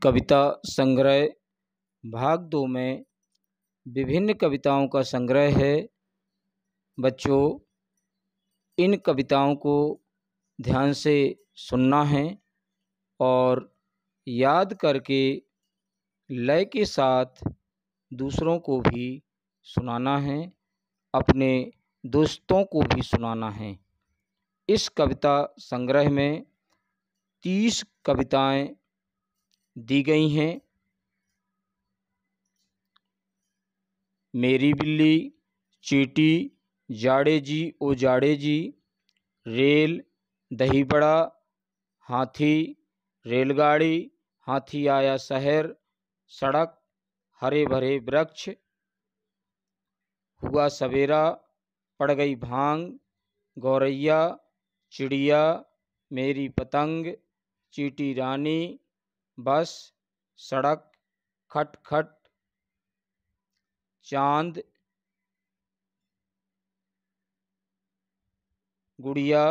कविता संग्रह भाग 2 में विभिन्न कविताओं का संग्रह है। बच्चों, इन कविताओं को ध्यान से सुनना है और याद करके लय के साथ दूसरों को भी सुनाना है, अपने दोस्तों को भी सुनाना है। इस कविता संग्रह में 30 कविताएं दी गई हैं। मेरी बिल्ली, चींटी, जाड़े जी ओ जाड़े जी, रेल, दही बड़ा, हाथी, रेलगाड़ी, हाथी आया शहर, सड़क, हरे भरे वृक्ष, हुआ सवेरा, पड़ गई भांग, गौरैया, चिड़िया, मेरी पतंग, चींटी रानी, बस, सड़क, खट खट, चांद, गुड़िया,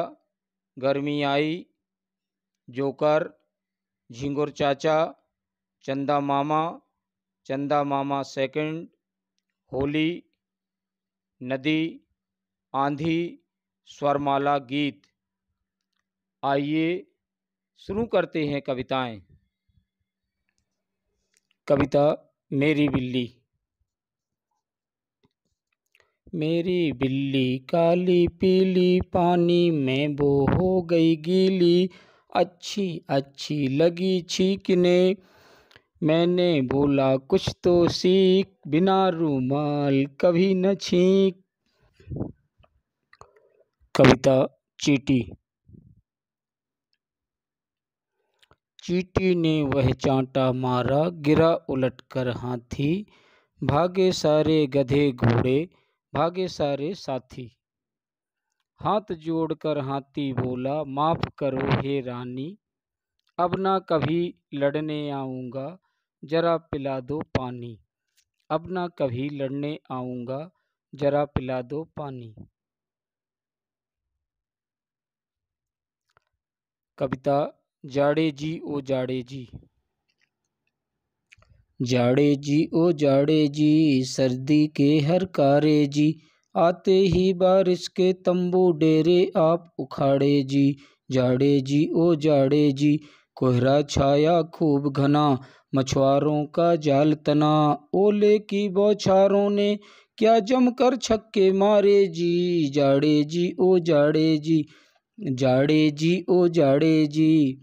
गर्मी आई, जोकर, झिंगुर चाचा, चंदा मामा सेकंड, होली, नदी, आंधी, स्वरमाला गीत। आइए शुरू करते हैं कविताएं। कविता मेरी बिल्ली। मेरी बिल्ली काली पीली, पानी में वो हो गई गीली, अच्छी अच्छी लगी छींकने, मैंने बोला कुछ तो सीख, बिना रूमाल कभी न छींक। कविता चींटी। चींटी ने वह चांटा मारा, गिरा उलटकर हाथी, भागे सारे गधे घोड़े, भागे सारे साथी। हाथ जोड़कर हाथी बोला, माफ करो हे रानी, अब ना कभी लड़ने आऊँगा, जरा पिला दो पानी। अब ना कभी लड़ने आऊँगा, जरा पिला दो पानी। कविता जाड़े जी ओ जाड़े जी। जाड़े जी ओ जाड़े जी, सर्दी के हर कारे जी, आते ही बारिश के तंबू डेरे आप उखाड़े जी। जाड़े जी ओ जाड़े जी, कोहरा छाया खूब घना, मछुआरों का जाल तना, ओले की बौछारों ने क्या जमकर छक्के मारे जी। जाड़े जी ओ जाड़े जी, जाड़े जी ओ जाड़े जी।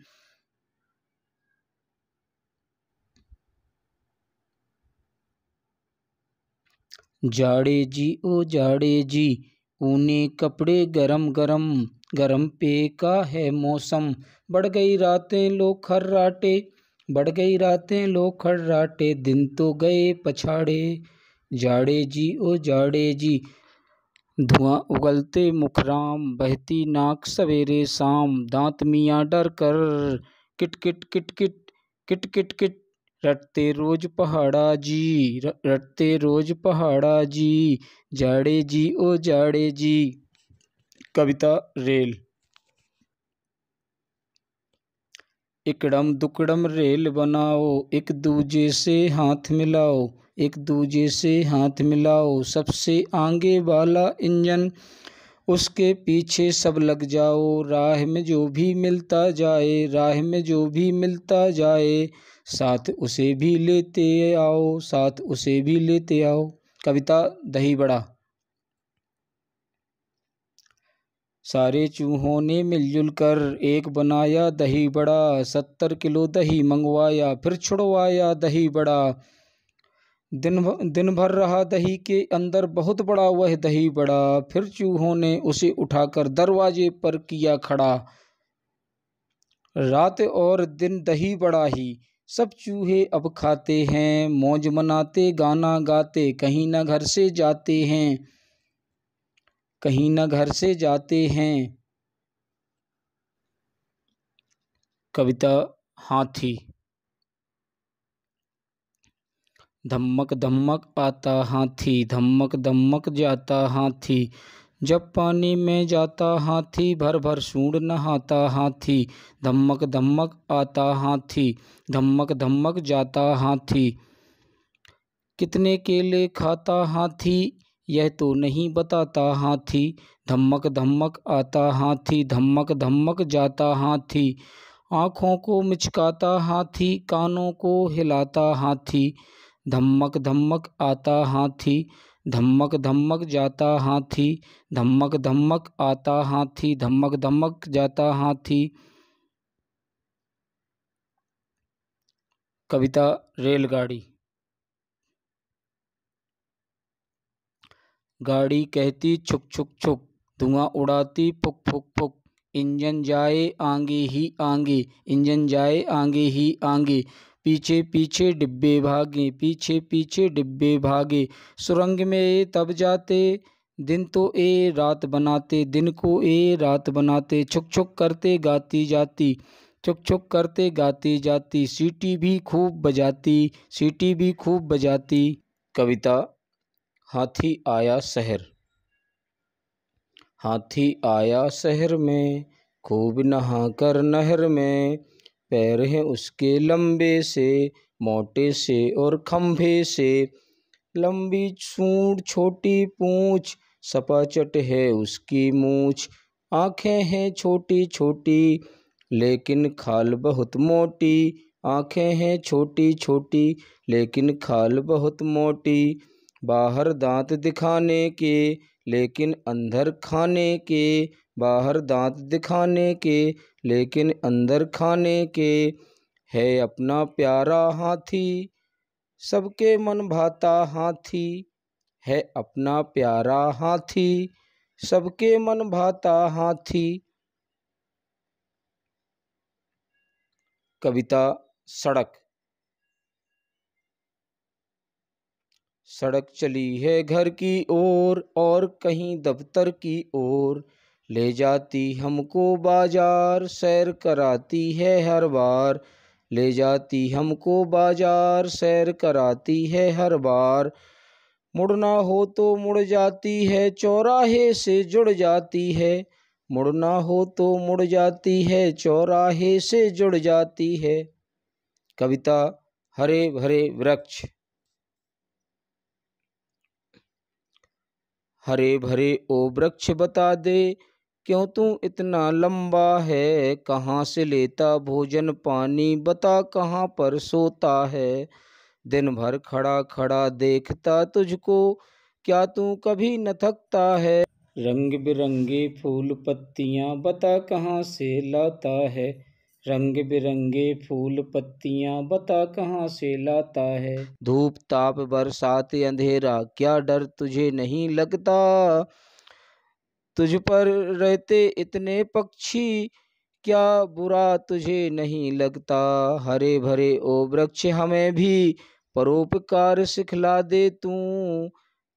जाड़े जी ओ जाड़े जी, ऊनी कपड़े गरम गरम, गरम पे का है मौसम, बढ़ गई रातें लो खर्राटे, बढ़ गई रातें लो खर्राटे, दिन तो गए पछाड़े। जाड़े जी ओ जाड़े जी, धुआं उगलते मुखराम, बहती नाक सवेरे शाम, दांत मियाँ डर कर kit kit kit kit kit kit kit, रटते रोज पहाड़ा जी, रटते रोज पहाड़ा जी। जाड़े जी ओ जाड़े जी। कविता रेल। इकड़म दुकड़म रेल बनाओ, एक दूजे से हाथ मिलाओ, एक दूजे से हाथ मिलाओ, सबसे आगे वाला इंजन, उसके पीछे सब लग जाओ, राह में जो भी मिलता जाए, राह में जो भी मिलता जाए, साथ उसे भी लेते आओ, साथ उसे भी लेते आओ। कविता दही बड़ा। सारे चूहों ने मिलजुल कर एक बनाया दही बड़ा, 70 किलो दही मंगवाया, फिर छुड़वाया दही बड़ा। दिन भर रहा दही के अंदर बहुत बड़ा वह दही बड़ा, फिर चूहों ने उसे उठाकर दरवाजे पर किया खड़ा। रात और दिन दही बड़ा ही सब चूहे अब खाते हैं, मौज मनाते गाना गाते, कहीं न घर से जाते हैं, कहीं न घर से जाते हैं। कविता हाथी। धमक धमक आता हाथी, धमक धमक जाता हाथी, जब पानी में जाता हाथी, भर भर सूंड नहाता हाथी। धमक धमक आता हाथी, धमक धमक जाता हाथी। कितने केले खाता हाथी, यह तो नहीं बताता हाथी। धमक धमक आता हाथी, धमक धमक जाता हाथी। आँखों को मिचकाता हाथी, कानों को हिलाता हाथी। धमक धमक आता हाथी, धमक धमक जाता हाथी। धमक धमक आता हाथी, धमक धमक जाता हाथी। कविता रेलगाड़ी। गाड़ी कहती छुक छुक छुक, धुआं उड़ाती फुक फुक फुक। इंजन जाए आगे ही आगे, इंजन जाए आगे ही आगे। पीछे पीछे डिब्बे भागे, पीछे पीछे डिब्बे भागे। सुरंग में तब जाते, दिन तो ए रात बनाते, दिन को ए रात बनाते। छुक छुक करते गाती जाती, छुक छुक करते गाती जाती। सीटी भी खूब बजाती, सीटी भी खूब बजाती। कविता हाथी आया शहर। हाथी आया शहर में, खूब नहाकर नहर में। पैर हैं उसके लंबे से, मोटे से और खंभे से। लंबी सूंड छोटी पूंछ, सपाचट है उसकी मूछ। आंखें हैं छोटी छोटी, लेकिन खाल बहुत मोटी। आंखें हैं छोटी छोटी, लेकिन खाल बहुत मोटी। बाहर दांत दिखाने के, लेकिन अंदर खाने के। बाहर दांत दिखाने के, लेकिन अंदर खाने के। है अपना प्यारा हाथी, सबके मन भाता हाथी। है अपना प्यारा हाथी, सबके मन भाता हाथी। कविता सड़क। सड़क चली है घर की ओर, और कहीं दफ्तर की ओर। ले जाती हमको बाजार, सैर कराती है हर बार। ले जाती हमको बाजार, सैर कराती है हर बार। मुड़ना हो तो मुड़ जाती है, चौराहे से जुड़ जाती है। मुड़ना हो तो मुड़ जाती है, चौराहे से जुड़ जाती है। कविता हरे भरे वृक्ष। हरे भरे ओ वृक्ष बता दे, क्यों तू इतना लंबा है। कहाँ से लेता भोजन पानी, बता कहाँ पर सोता है। दिन भर खड़ा खड़ा देखता तुझको, क्या तू कभी न थकता है। रंग बिरंगे फूल पत्तियाँ, बता कहाँ से लाता है। रंग बिरंगे फूल पत्तियाँ, बता कहाँ से लाता है। धूप ताप बरसात अंधेरा, क्या डर तुझे नहीं लगता। तुझ पर रहते इतने पक्षी, क्या बुरा तुझे नहीं लगता। हरे भरे ओ वृक्ष हमें भी परोपकार सिखला दे तू।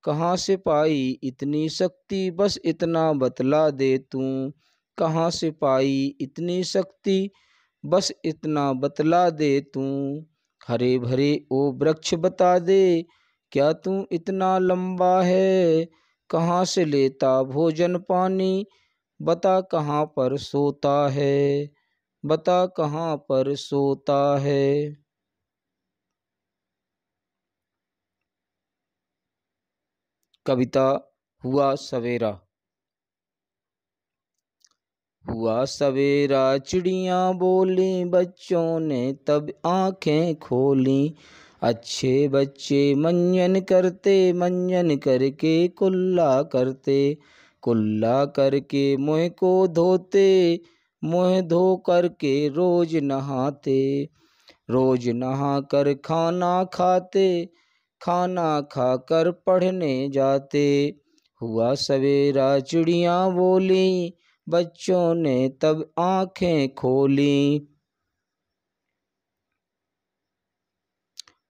कहाँ से पाई इतनी शक्ति, बस इतना बतला दे तू। कहाँ से पाई इतनी शक्ति, बस इतना बतला दे तू। हरे भरे ओ वृक्ष बता दे, क्या तू इतना लंबा है। कहाँ से लेता भोजन पानी, बता कहाँ पर सोता है। बता कहाँ पर सोता है। कविता हुआ सवेरा। हुआ सवेरा चिड़ियाँ बोली, बच्चों ने तब आँखें खोली। अच्छे बच्चे मंजन करते, मंजन करके कुल्ला करते। कुल्ला करके मुँह को धोते, मुँह धो करके रोज नहाते। रोज नहा कर खाना खाते, खाना खाकर पढ़ने जाते। हुआ सवेरा चिड़ियाँ बोली, बच्चों ने तब आँखें खोली।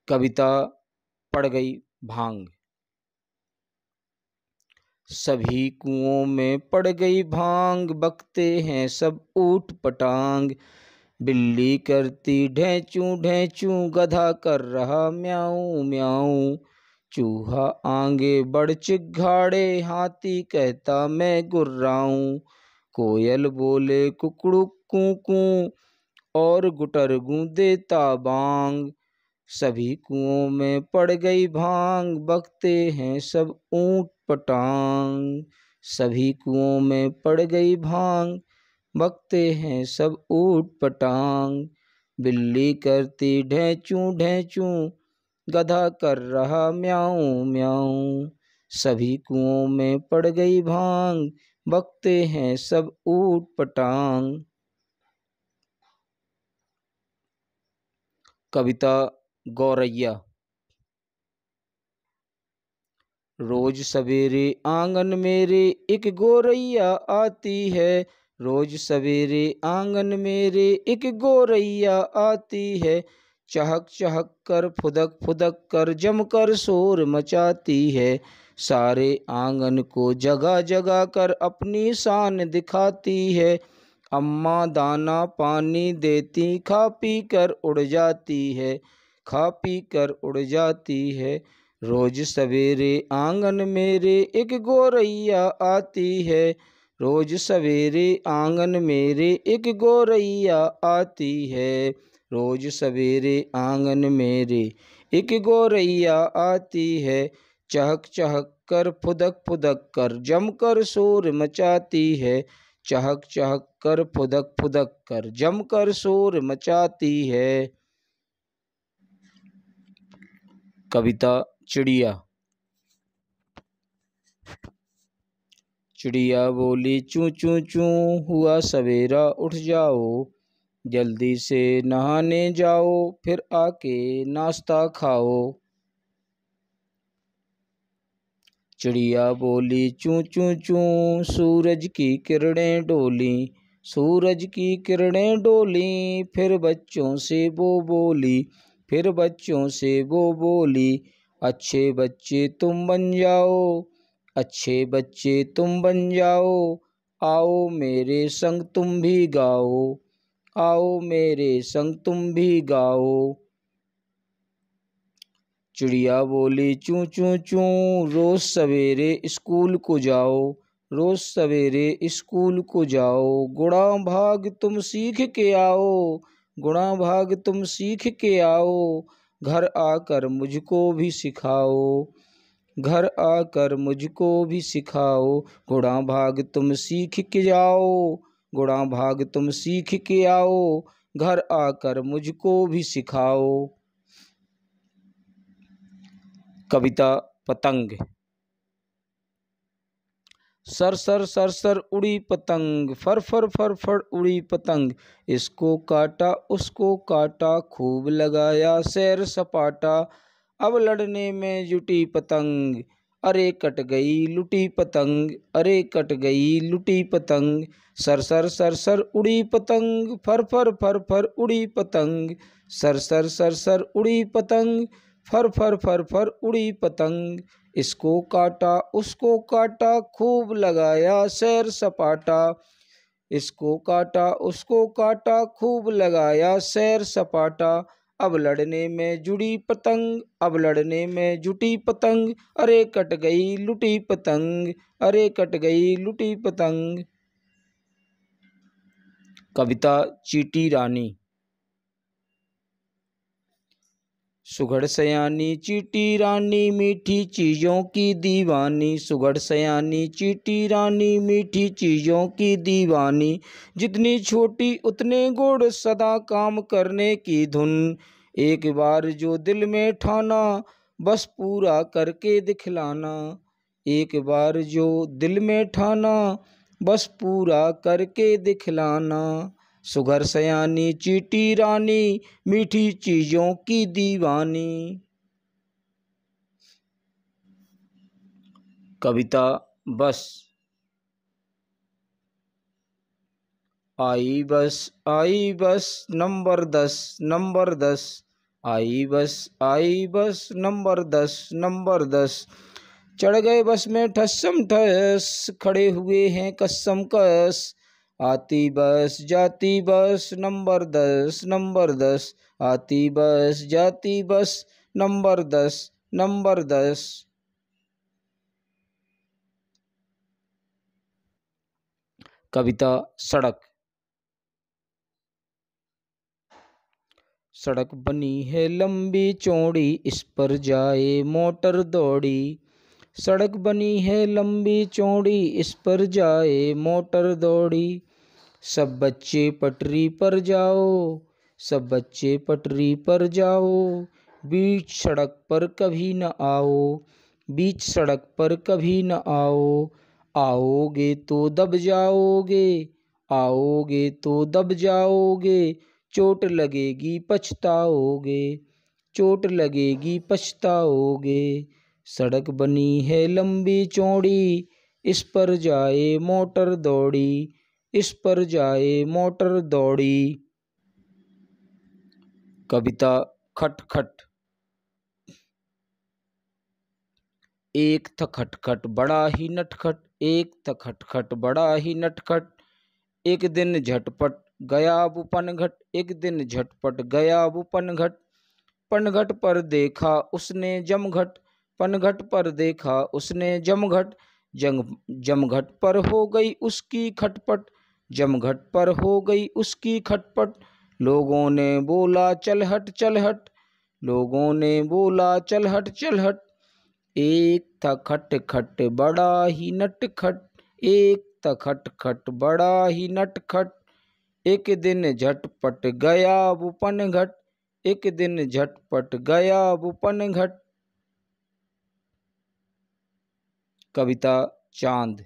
कविता पड़ गई भांग। सभी कुओं में पड़ गई भांग, बकते हैं सब ऊट पटांग। बिल्ली करती ढेंचू ढेंचू, गधा कर रहा म्याऊं म्याऊं। चूहा आगे बढ़ चिघाड़े, हाथी कहता मैं गुर्राऊं। कोयल बोले कुकड़ू कू कू, और गुटर गूंदे ताबांग। सभी कुओं में पड़ गई भांग, बकते हैं सब ऊंट पटांग। सभी कुओं में पड़ गई भांग, बकते हैं सब ऊंट पटांग। बिल्ली करती ढेंचू ढेंचू, गधा कर रहा म्याऊं म्याऊं। सभी कुओं में पड़ गई भांग, बकते हैं सब ऊंट पटांग। कविता गौरैया। रोज सवेरे आंगन मेरे एक गौरैया आती है। रोज सवेरे आंगन मेरे एक गौरैया आती है। चहक चहक कर फुदक फुदक कर जमकर शोर मचाती है। सारे आंगन को जगा जगा कर अपनी शान दिखाती है। अम्मा दाना पानी देती, खा पी कर उड़ जाती है। खा पी कर उड़ जाती है। रोज सवेरे आंगन मेरे एक गौरैया आती है। रोज सवेरे आंगन मेरे एक गौरैया आती है। रोज सवेरे आंगन मेरे एक गौरैया आती है। चहक चहक कर फुदक फुदक कर जमकर शोर मचाती है। चहक चहक कर फुदक फुदक कर जमकर शोर मचाती है। कविता चिड़िया। चिड़िया बोली चूं चूं चूं, हुआ सवेरा उठ जाओ। जल्दी से नहाने जाओ, फिर आके नाश्ता खाओ। चिड़िया बोली चूं चूं चूं, सूरज की किरणें डोली। सूरज की किरणें डोली, फिर बच्चों से वो बोली। फिर बच्चों से वो बोली, अच्छे बच्चे तुम बन जाओ। अच्छे बच्चे तुम बन जाओ। आओ मेरे संग तुम भी गाओ। आओ मेरे संग तुम भी गाओ। चिड़िया बोली चूं चूं चूं, रोज सवेरे स्कूल को जाओ। रोज सवेरे स्कूल को जाओ। गुणा भाग तुम सीख के आओ। गुणा भाग तुम सीख के आओ। घर आकर मुझको भी सिखाओ। घर आकर मुझको भी सिखाओ। गुणा भाग तुम सीख के जाओ। गुणा भाग तुम सीख के आओ। घर आकर मुझको भी सिखाओ। कविता पतंग। सर सर सर सर उड़ी पतंग, फर फर फर फर उड़ी पतंग। इसको काटा उसको काटा, खूब लगाया सैर सपाटा। अब लड़ने में जुटी पतंग, अरे कट गई लुटी पतंग। अरे कट गई लुटी पतंग। सर सर सर सर उड़ी पतंग, फर फर फर फर उड़ी पतंग। सर सर सर सर उड़ी पतंग, फर फर फर फर उड़ी पतंग। इसको काटा उसको काटा, खूब लगाया सैर सपाटा। इसको काटा उसको काटा, खूब लगाया सैर सपाटा। अब लड़ने में जुड़ी पतंग, अब लड़ने में जुटी पतंग। अरे कट गई लुटी पतंग। अरे कट गई लुटी पतंग। कविता चींटी रानी। सुघड़ सयानी चींटी रानी, मीठी चीज़ों की दीवानी। सुघड़ सयानी चींटी रानी, मीठी चीज़ों की दीवानी। जितनी छोटी उतने गुण, सदा काम करने की धुन। एक बार जो दिल में ठाना, बस पूरा करके दिखलाना। एक बार जो दिल में ठाना, बस पूरा करके दिखलाना। सुघड़ सयानी चींटी रानी, मीठी चीज़ों की दीवानी। कविता बस। आई बस नंबर 10 नंबर 10। आई बस नंबर 10 नंबर 10। चढ़ गए बस में ठस्सम ठस, खड़े हुए हैं कस्सम कस। आती बस जाती बस नंबर 10 नंबर 10। आती बस जाती बस नंबर 10 नंबर 10 कविता सड़क। सड़क बनी है लंबी चौड़ी, इस पर जाए मोटर दौड़ी। सड़क बनी है लंबी चौड़ी, इस पर जाए मोटर दौड़ी। सब बच्चे पटरी पर जाओ, सब बच्चे पटरी पर जाओ। बीच सड़क पर कभी न आओ, बीच सड़क पर कभी न आओ। आओगे तो दब जाओगे, आओगे तो दब जाओगे। चोट लगेगी पछताओगे, चोट लगेगी पछताओगे। सड़क बनी है लंबी चौड़ी, इस पर जाए मोटर दौड़ी, इस पर जाए मोटर दौड़ी। कविता खटखट। एक था खटखट बड़ा ही नटखट, एक था खटखट बड़ा ही नटखट। एक दिन झटपट गया वो पनघट, एक दिन झटपट गया वो पनघट। पनघट पर देखा उसने जमघट, पनघट पर देखा उसने जमघट। जमघट पर हो गई उसकी खटपट, जमघट पर हो गई उसकी खटपट। लोगों ने बोला चल हट चल हट, लोगों ने बोला चल हट चल हट। एक था खटखट बड़ा ही नटखट, एक था खटखट बड़ा ही नटखट। एक दिन झटपट गया वो पनघट, एक दिन झटपट गया वो पनघट। कविता चांद।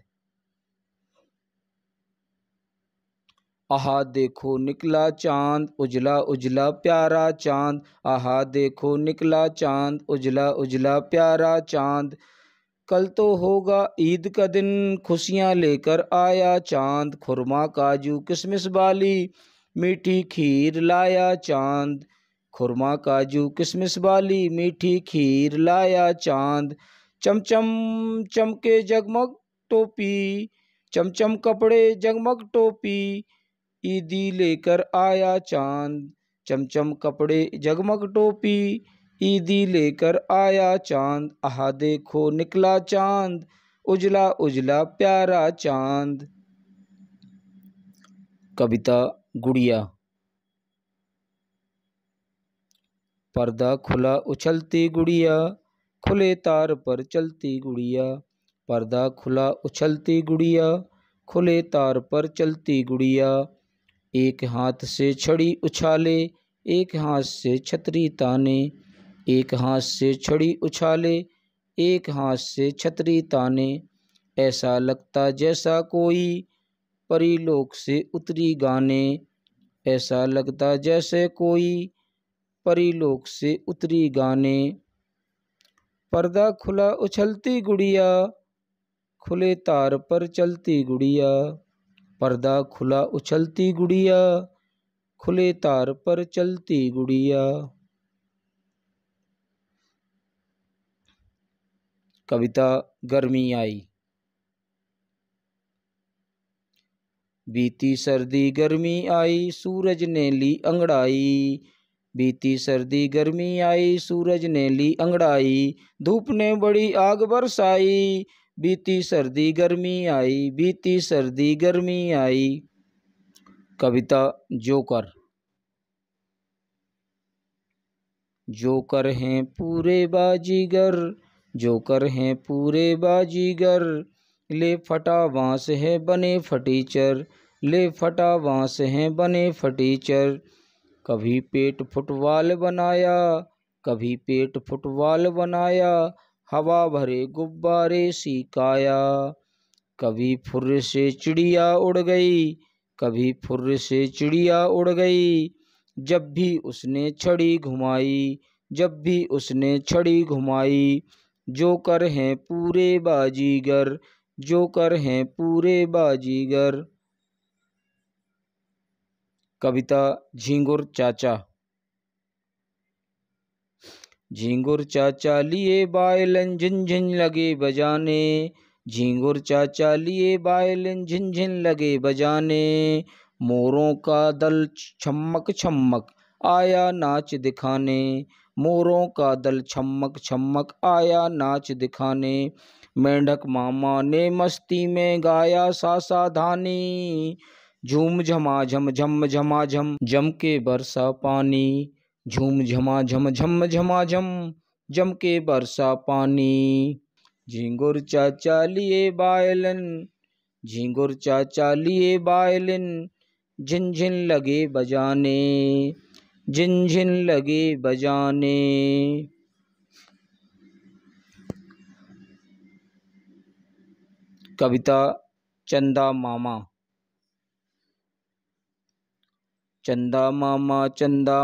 आहा देखो निकला चांद, उजला उजला प्यारा चांद। आहा देखो निकला चांद, उजला उजला प्यारा चांद। कल तो होगा ईद का दिन, खुशियाँ लेकर आया चांद। खुरमा काजू किशमिश वाली मीठी खीर लाया चांद, खुरमा काजू किशमिश वाली मीठी खीर लाया चांद। चमचम चमके जगमग टोपी, चमचम कपड़े जगमग टोपी। ईदी लेकर आया चांद, चमचम कपड़े जगमग टोपी। ईदी लेकर आया चांद, आहा देखो निकला चांद, उजला उजला प्यारा चांद। कविता गुड़िया। पर्दा खुला उछलती गुड़िया, खुले तार पर चलती गुड़िया। पर्दा खुला उछलती गुड़िया, खुले तार पर चलती गुड़िया। एक हाथ से छड़ी उछाले, एक हाथ से छतरी ताने। एक हाथ से छड़ी उछाले, एक हाथ से छतरी ताने। ऐसा लगता जैसा कोई परीलोक से उतरी गाने, ऐसा लगता जैसे कोई परीलोक से उतरी गाने। पर्दा खुला उछलती गुड़िया, खुले तार पर चलती गुड़िया। पर्दा खुला उछलती गुड़िया, खुले तार पर चलती गुड़िया। कविता गर्मी आई। बीती सर्दी गर्मी आई, सूरज ने ली अंगड़ाई। बीती सर्दी गर्मी आई, सूरज ने ली अंगड़ाई। धूप ने बड़ी आग बरसाई, बीती सर्दी गर्मी आई, बीती सर्दी गर्मी आई। कविता जोकर। जोकर हैं पूरे बाजीगर, जोकर हैं पूरे बाजीगर। ले फटा बांस है बने फटीचर, ले फटा बांस है बने फटीचर। कभी पेट फुटबॉल बनाया, कभी पेट फुटबॉल बनाया। हवा भरे गुब्बारे सिकाया। कभी फुर्र से चिड़िया उड़ गई, कभी फुर्र से चिड़िया उड़ गई। जब भी उसने छड़ी घुमाई, जब भी उसने छड़ी घुमाई। जोकर हैं पूरे बाजीगर, जोकर हैं पूरे बाजीगर। कविता झींगुर चाचा। झींगुर चाचा लिए वायलिन झिनझिन लगे बजाने, झींगुर चाचा लिए वायलिन झिनझिन लगे बजाने। मोरों का दल छम्मक छम्मक आया नाच दिखाने, मोरों का दल छमक छमक आया नाच दिखाने। मेंढक मामा ने मस्ती में गाया सासा धानी। झूम झमा झम झम झमा झम जम के बरसा पानी। झूम झमा झम झम झमा झम जम के बरसा पानी। झिंगुर चाचा लिए बायलन, झिंगुर चाचा लिए बायलिन, झिन लगे बजाने, झिन लगे बजाने। कविता चंदा मामा। चंदा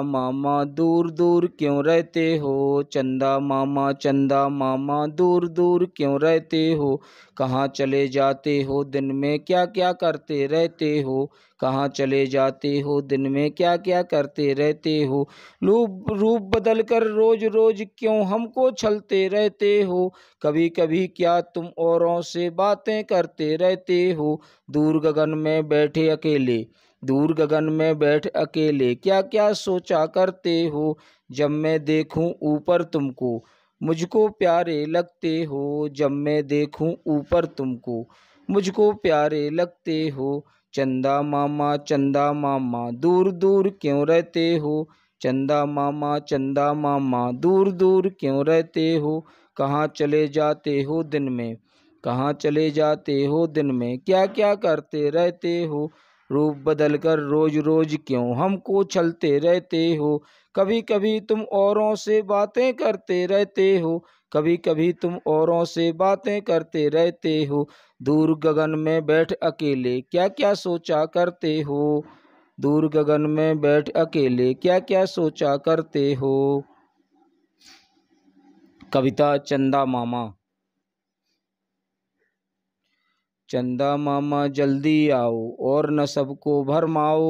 मामा दूर दूर क्यों रहते हो। चंदा मामा दूर दूर क्यों रहते हो। कहाँ चले जाते हो दिन में क्या क्या करते रहते हो। कहाँ चले जाते हो दिन में क्या क्या करते रहते हो। रूप बदल कर रोज रोज क्यों हमको छलते रहते हो। कभी कभी क्या तुम औरों से बातें करते रहते हो। दूर गगन में बैठे अकेले, दूर गगन में बैठ अकेले क्या क्या सोचा करते हो। जब मैं देखूं ऊपर तुमको मुझको प्यारे लगते हो। जब मैं देखूं ऊपर तुमको मुझको प्यारे लगते हो। चंदा मामा दूर दूर क्यों रहते हो। चंदा मामा दूर दूर क्यों रहते हो। कहाँ चले जाते हो दिन में, कहाँ चले जाते हो दिन में क्या क्या करते रहते हो। रूप बदल कर रोज रोज क्यों हमको छलते रहते हो। कभी कभी तुम औरों से बातें करते रहते हो। कभी कभी तुम औरों से बातें करते रहते हो। दूर गगन में बैठ अकेले क्या क्या सोचा करते हो। दूर गगन में बैठ अकेले क्या क्या सोचा करते हो। कविता चंदा मामा। चंदा मामा जल्दी आओ और न सबको भरमाओ।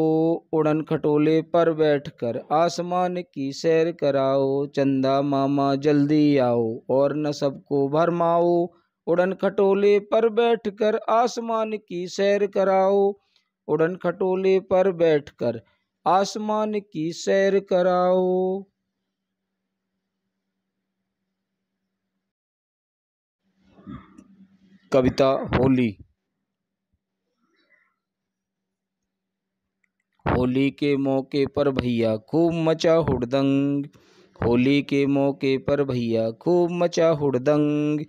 उड़न खटोले पर बैठकर आसमान की सैर कराओ। चंदा मामा जल्दी आओ और न सबको भरमाओ। उड़न खटोले पर बैठकर आसमान की सैर कराओ। उड़न खटोले पर बैठकर आसमान की सैर कराओ। कविता होली। होली के मौके पर भैया खूब मचा हुड़दंग। होली के मौके पर भैया खूब मचा हुड़दंग।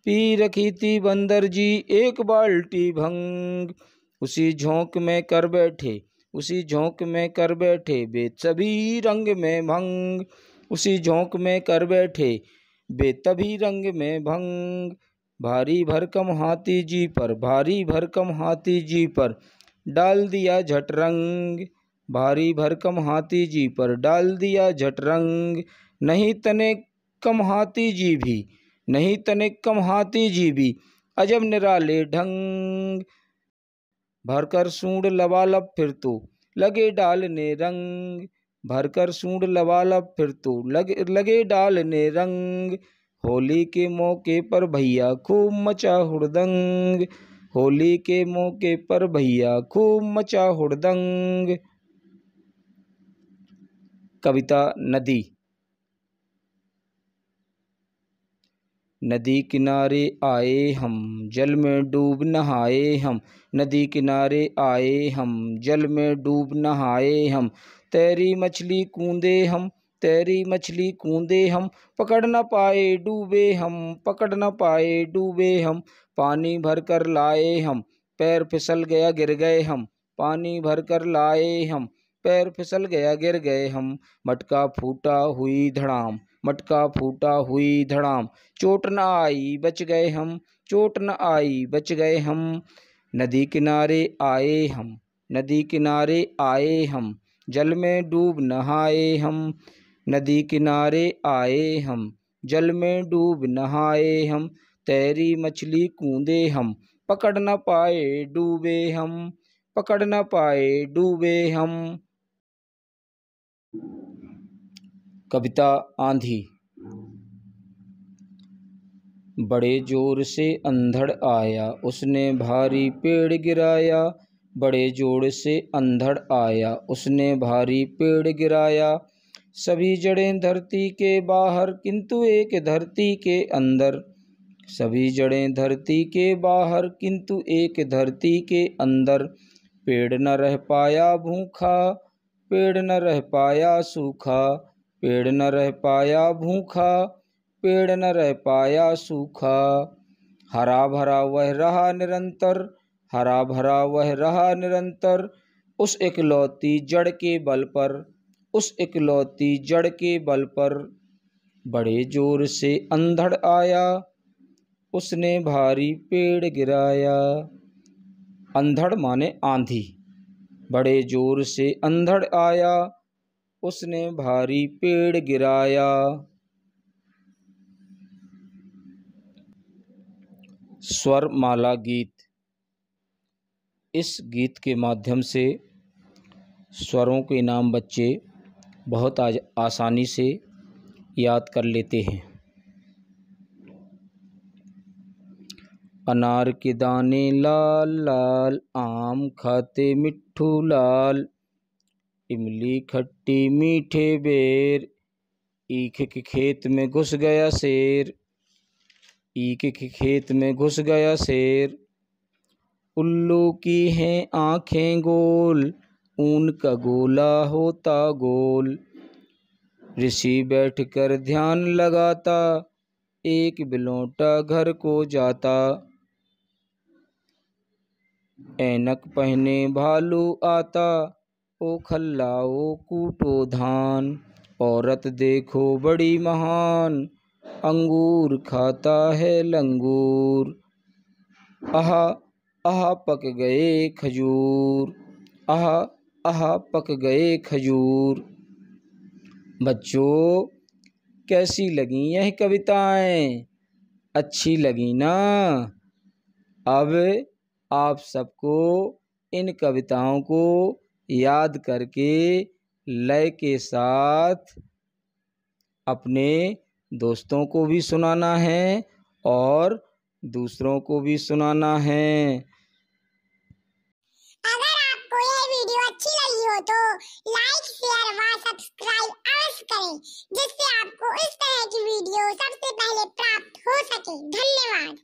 पी रखी थी बंदर जी एक बाल्टी भंग। उसी झोंक में कर बैठे, उसी झोंक में कर बैठे बेतभी रंग में भंग। उसी झोंक में कर बैठे बेतभी रंग में भंग। भारी भरकम हाथी जी पर, भारी भरकम हाथी जी पर डाल दिया झटरंग। भारी भरकम हाथी जी पर डाल दिया झटरंग। नहीं तने कम हाथी जी भी, नहीं तने कम हाथी जी भी अजब निराले ढंग। भरकर सूंड लबालब फिर तो लगे डालने रंग। भरकर सूंड लबालब फिर तो लगे डालने रंग। होली के मौके पर भैया खूब मचा हुड़दंग। होली के मौके पर भैया खूब मचा हुड़दंग। कविता नदी। नदी किनारे आए हम जल में डूब नहाए हम। नदी किनारे आए हम जल में डूब नहाए हम। तैरी मछली कूदे हम, तैरी मछली कूदे हम पकड़ न पाए डूबे हम, पकड़ न पाए डूबे हम। पानी भर कर लाए हम पैर फिसल गया गिर गए हम। पानी भर कर लाए हम पैर फिसल गया गिर गए हम। मटका फूटा हुई धड़ाम, मटका फूटा हुई धड़ाम चोट न आई बच गए हम, चोट न आई बच गए हम। नदी किनारे आए हम, नदी किनारे आए हम जल में डूब नहाए हम। नदी किनारे आए हम जल में डूब नहाए हम। तैरी मछली कूदे हम पकड़ न पाए डूबे हम, पकड़ न पाए डूबे हम। कविता आंधी। बड़े जोर से अंधड़ आया उसने भारी पेड़ गिराया। बड़े जोर से अंधड़ आया उसने भारी पेड़ गिराया। सभी जड़ें धरती के बाहर किंतु एक धरती के अंदर। सभी जड़ें धरती के बाहर किंतु एक धरती के अंदर। पेड़ न रह पाया भूखा, पेड़ न रह पाया सूखा, पेड़ न रह पाया भूखा, पेड़ न रह पाया सूखा। हरा भरा वह रहा निरंतर, हरा भरा वह रहा निरंतर। उस इकलौती जड़ के बल पर, उस इकलौती जड़ के बल पर। बड़े जोर से अंधड़ आया, उसने भारी पेड़ गिराया। अंधड़ माने आंधी। बड़े जोर से अंधड़ आया, उसने भारी पेड़ गिराया। स्वर माला गीत। इस गीत के माध्यम से स्वरों के नाम बच्चे बहुत आसानी से याद कर लेते हैं। अनार के दाने लाल लाल, आम खाते मिट्ठू लाल, इमली खट्टी मीठे बेर, ईख के खेत में घुस गया शेर, ईख के खेत में घुस गया शेर। उल्लू की हैं आँखें गोल, ऊन का गोला होता गोल, ऋषि बैठकर ध्यान लगाता, एक बिलौटा घर को जाता। ऐनक पहने भालू आता, ओ खल्लाओ कूटो धान, औरत देखो बड़ी महान, अंगूर खाता है लंगूर। आहा आहा पक गए खजूर, आहा आहा पक गए खजूर। बच्चों, कैसी लगी यह कविताएं? अच्छी लगी ना? अब आप सबको इन कविताओं को याद करके लय के साथ अपने दोस्तों को भी सुनाना है और दूसरों को भी सुनाना है। अगर आपको यह वीडियो अच्छी लगी हो तो लाइक, शेयर व सब्सक्राइब अवश्य करें, जिससे आपको इस तरह की वीडियो सबसे पहले प्राप्त हो सके। धन्यवाद।